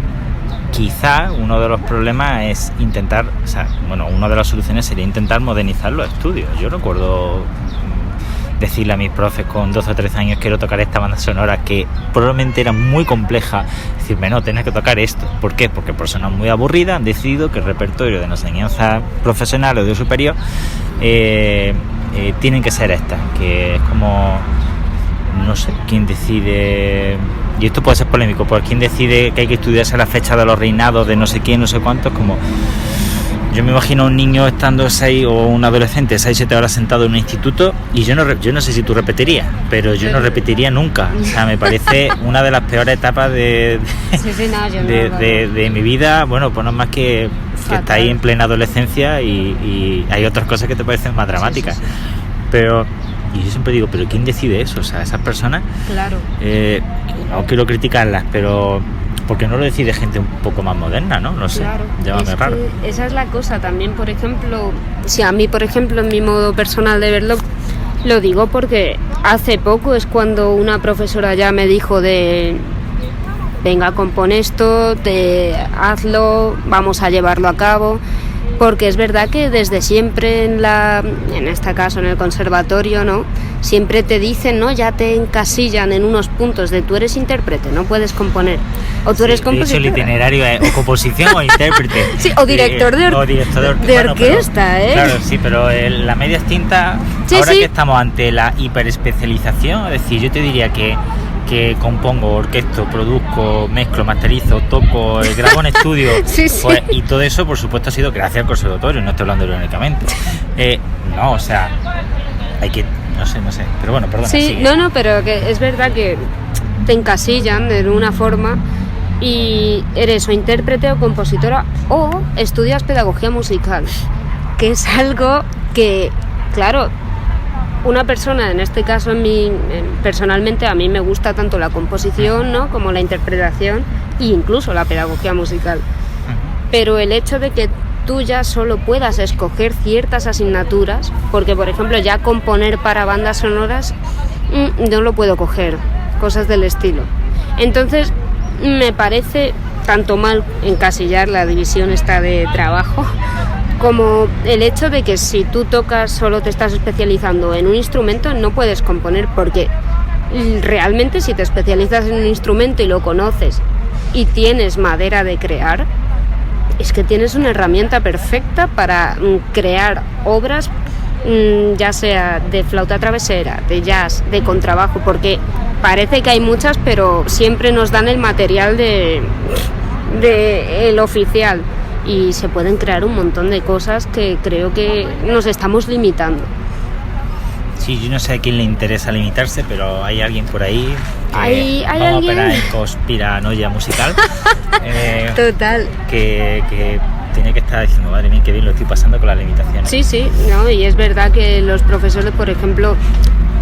quizá uno de los problemas es intentar, o sea, bueno, una de las soluciones sería intentar modernizar los estudios. Yo recuerdo decirle a mis profes con 12 o 13 años quiero tocar esta banda sonora que probablemente era muy compleja, decirme no, tienes que tocar esto. ¿Por qué? Porque personas muy aburridas han decidido que el repertorio de la enseñanza profesional o de superior tienen que ser estas, que es como, no sé, quién decide, y esto puede ser polémico, pues quién decide que hay que estudiarse la fecha de los reinados de no sé quién, no sé cuántos, como yo me imagino a un niño estando 6 o un adolescente 6-7 horas sentado en un instituto y yo no sé si tú repetirías, pero yo no repetiría nunca. O sea, me parece una de las peores etapas de mi vida. Bueno, pues no más que está ahí en plena adolescencia y hay otras cosas que te parecen más dramáticas. Sí. Pero y yo siempre digo, ¿pero quién decide eso? O sea, esas personas, claro. No quiero criticarlas, pero porque no lo decide gente un poco más moderna, ¿no? No sé, claro, llámame raro. Esa es la cosa también, por ejemplo, si a mí, por ejemplo, en mi modo personal de verlo, lo digo porque hace poco es cuando una profesora ya me dijo de venga, compón esto, hazlo, vamos a llevarlo a cabo, porque es verdad que desde siempre en este caso en el conservatorio, ¿no? Siempre te dicen, ¿no? Ya te encasillan en unos puntos de tú eres intérprete, no puedes componer, o tú eres compositor. De hecho, el itinerario es o composición o intérprete. Sí, o director de orquesta, ¿eh? Claro, sí, pero la media extinta, sí, ahora sí. Que estamos ante la hiperespecialización, es decir, yo te diría que compongo, orquesto, produzco, mezclo, masterizo, toco, grabo en estudio, sí, pues, sí. Y todo eso, por supuesto, ha sido gracias al conservatorio, no estoy hablando irónicamente. No, o sea, hay que, no sé, pero bueno, perdona. Sí, sigue. No, pero que es verdad que te encasillan de una forma y eres o intérprete o compositora o estudias pedagogía musical, que es algo que, claro, una persona, en este caso personalmente a mí me gusta tanto la composición, ¿no? Como la interpretación e incluso la pedagogía musical. Pero el hecho de que tú ya solo puedas escoger ciertas asignaturas, porque por ejemplo ya componer para bandas sonoras no lo puedo coger, cosas del estilo. Entonces me parece tanto mal encasillar la división esta de trabajo, como el hecho de que si tú tocas solo te estás especializando en un instrumento, no puedes componer, porque realmente si te especializas en un instrumento y lo conoces y tienes madera de crear, es que tienes una herramienta perfecta para crear obras, ya sea de flauta travesera, de jazz, de contrabajo, porque parece que hay muchas, pero siempre nos dan el material de el oficial. y se pueden crear un montón de cosas que creo que nos estamos limitando. Sí, yo no sé a quién le interesa limitarse, pero hay alguien por ahí que ¿Hay vamos alguien? a operar en conspiranoia musical. Total. Que tiene que estar diciendo, madre mía, qué bien lo estoy pasando con las limitaciones. Sí, no, y es verdad que los profesores, por ejemplo,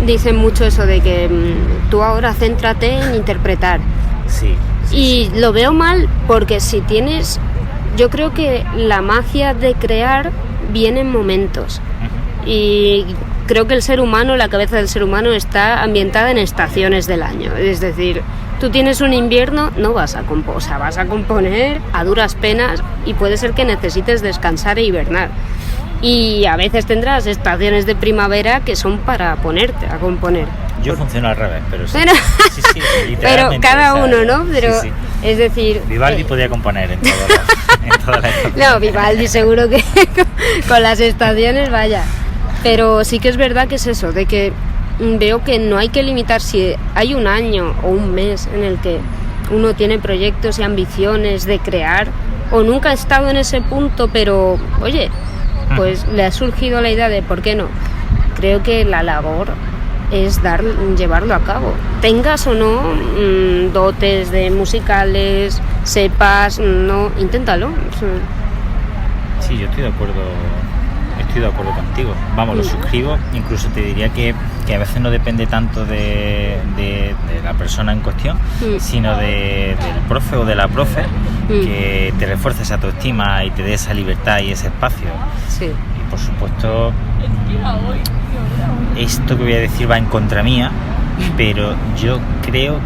dicen mucho eso de que tú ahora céntrate en interpretar. Sí. Y lo veo mal porque si tienes, yo creo que la magia de crear viene en momentos. Y creo que el ser humano, la cabeza del ser humano está ambientada en estaciones del año. Es decir, tú tienes un invierno, no vas a componer, o sea, vas a componer a duras penas y puede ser que necesites descansar e hibernar. Y a veces tendrás estaciones de primavera que son para ponerte a componer. Yo funciono al revés, pero sí. Pero, Sí, pero literalmente, cada o sea, uno, ¿no? Pero sí. es decir... Vivaldi podía componer en todas las No, Vivaldi seguro que con las estaciones, vaya. Pero sí que es verdad que es eso, de que veo que no hay que limitar si hay un año o un mes en el que uno tiene proyectos y ambiciones de crear, o nunca ha estado en ese punto, pero oye, pues le ha surgido la idea de ¿por qué no? Creo que la labor es llevarlo a cabo. Tengas o no dotes de musicales, sepas, no, inténtalo. Sí, yo estoy de acuerdo contigo. Vamos, lo suscribo. Incluso te diría que a veces no depende tanto de la persona en cuestión, sino del profe o de la profe, que te refuerce esa autoestima y te dé esa libertad y ese espacio. Sí. Y por supuesto, esto que voy a decir va en contra mía, pero yo creo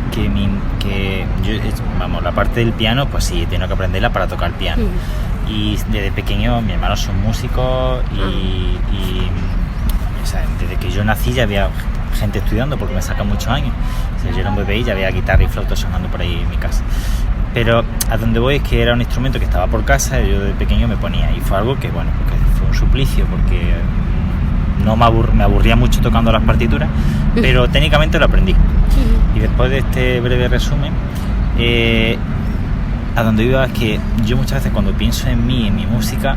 vamos, la parte del piano, pues sí, tengo que aprenderla para tocar piano. Y desde pequeño mis hermanos son músicos y o sea, desde que yo nací ya había gente estudiando, porque me saca muchos años. O sea, yo era un bebé y ya había guitarra y flauta sonando por ahí en mi casa. Pero a donde voy es que era un instrumento que estaba por casa y yo de pequeño me ponía, y fue algo que, bueno, que fue un suplicio, porque no me aburría mucho tocando las partituras, pero técnicamente lo aprendí. Y después de este breve resumen, a donde iba es que yo muchas veces cuando pienso en mí, en mi música,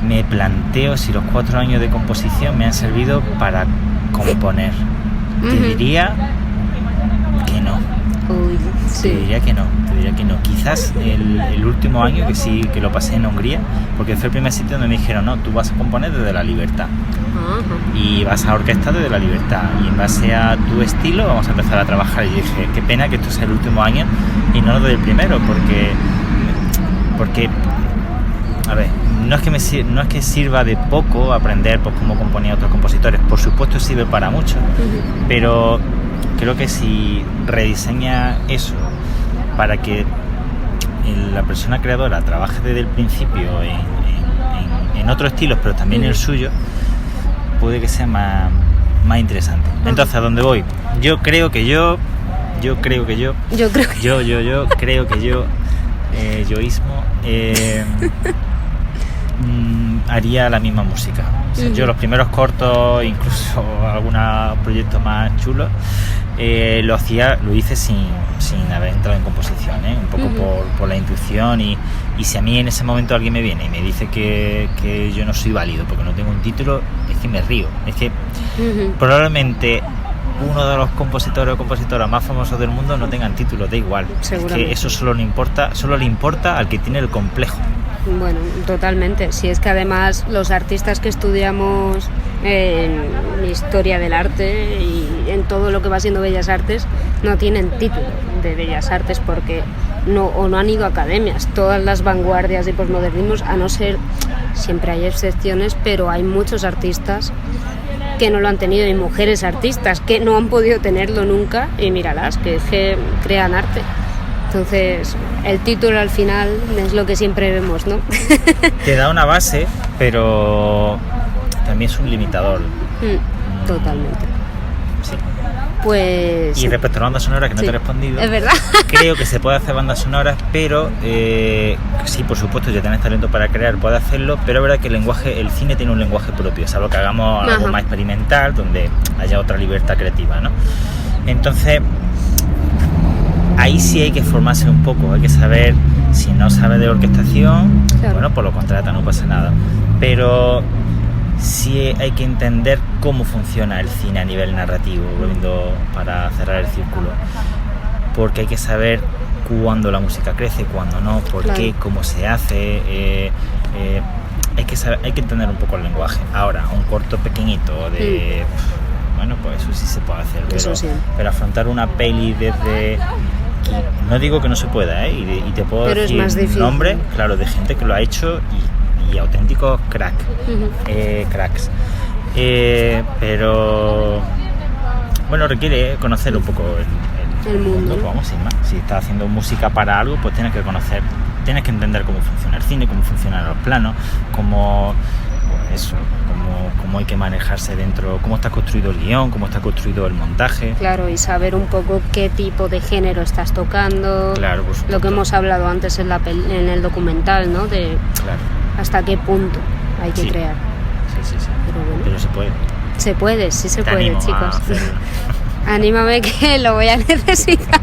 me planteo si los 4 años de composición me han servido para componer. Te diría que no. Uy, sí. Te diría que no. Quizás el último año, que sí, que lo pasé en Hungría, porque fue el primer sitio donde me dijeron, no, tú vas a componer desde la libertad. Y vas a orquestar desde la libertad, y en base a tu estilo vamos a empezar a trabajar. Y dije, qué pena que esto sea el último año y no desde el primero, porque a ver, no es que sirva de poco aprender pues cómo componían otros compositores, por supuesto sirve para mucho, pero creo que si rediseña eso para que la persona creadora trabaje desde el principio en otros estilos, pero también el suyo, puede que sea más interesante. Entonces, ¿a dónde voy? Yo creo que yo haría la misma música. O sea, yo los primeros cortos, incluso algunos proyectos más chulos, lo hice sin haber entrado en composición, un poco por la intuición, y si a mí en ese momento alguien me viene y me dice que yo no soy válido porque no tengo un título, es que me río. Es que probablemente uno de los compositores o compositoras más famosos del mundo no tengan título, da igual. Es que eso solo le importa al que tiene el complejo. Bueno, totalmente. Si es que además los artistas que estudiamos en historia del arte y en todo lo que va siendo Bellas Artes no tienen título de Bellas Artes porque no han ido a academias. Todas las vanguardias y posmodernismos, a no ser, siempre hay excepciones, pero hay muchos artistas que no lo han tenido, y mujeres artistas que no han podido tenerlo nunca, y míralas, que crean arte. Entonces, el título al final es lo que siempre vemos, ¿no? Te da una base, pero también es un limitador. Totalmente. Sí. Pues... Y respecto a la banda sonora, que no te he respondido, es verdad. creo que se puede hacer bandas sonoras, pero sí, por supuesto, ya tienes talento para crear, puede hacerlo, pero es verdad que el cine tiene un lenguaje propio, salvo que hagamos algo más experimental, donde haya otra libertad creativa, ¿no? Entonces, ahí sí hay que formarse un poco, hay que saber, si no sabe de orquestación, Claro. bueno, pues lo contrata, no pasa nada. Pero sí hay que entender cómo funciona el cine a nivel narrativo, volviendo para cerrar el círculo. Porque hay que saber cuándo la música crece, cuándo no, por Claro. qué, cómo se hace. Hay que entender un poco el lenguaje. Ahora, un corto pequeñito de... Bueno, pues eso sí se puede hacer, Eso sí. pero afrontar una peli desde... No digo que no se pueda, ¿eh? Y te puedo Pero es decir más difícil. nombres, claro, de gente que lo ha hecho y auténticos cracks. Pero bueno, requiere conocer un poco El mundo. Pues vamos, sin más. Si estás haciendo música para algo, pues tienes que entender cómo funciona el cine, cómo funcionan los planos, cómo hay que manejarse dentro, cómo está construido el guión, cómo está construido el montaje. Claro, y saber un poco qué tipo de género estás tocando. Claro, por supuesto. Lo que hemos hablado antes en el documental, ¿no? De Claro. hasta qué punto hay que Sí. crear. Sí. Pero bueno, Pero se puede. se puede, sí se Te puede, animo a chicos. hacerlo. Anímame que lo voy a necesitar.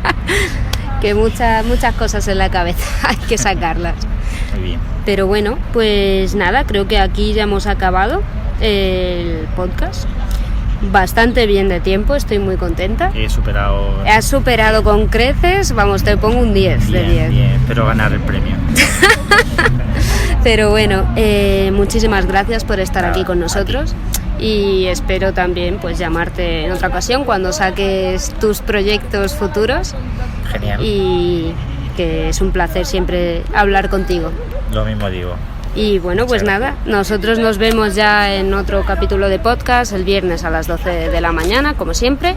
Que muchas cosas en la cabeza hay que sacarlas. Muy bien. Pero bueno, pues nada, creo que aquí ya hemos acabado el podcast. Bastante bien de tiempo, estoy muy contenta. He superado... Has superado con creces, vamos, te pongo un 10 de 10. Bien, espero ganar el premio. Pero bueno, muchísimas gracias por estar Nada, aquí con nosotros y espero también pues llamarte en otra ocasión cuando saques tus proyectos futuros Genial. y que es un placer siempre hablar contigo. Lo mismo digo. Y bueno, pues Muchas nada, nosotros nos vemos ya en otro capítulo de podcast el viernes a las 12 de la mañana, como siempre,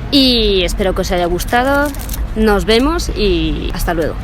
y espero que os haya gustado. Nos vemos y hasta luego.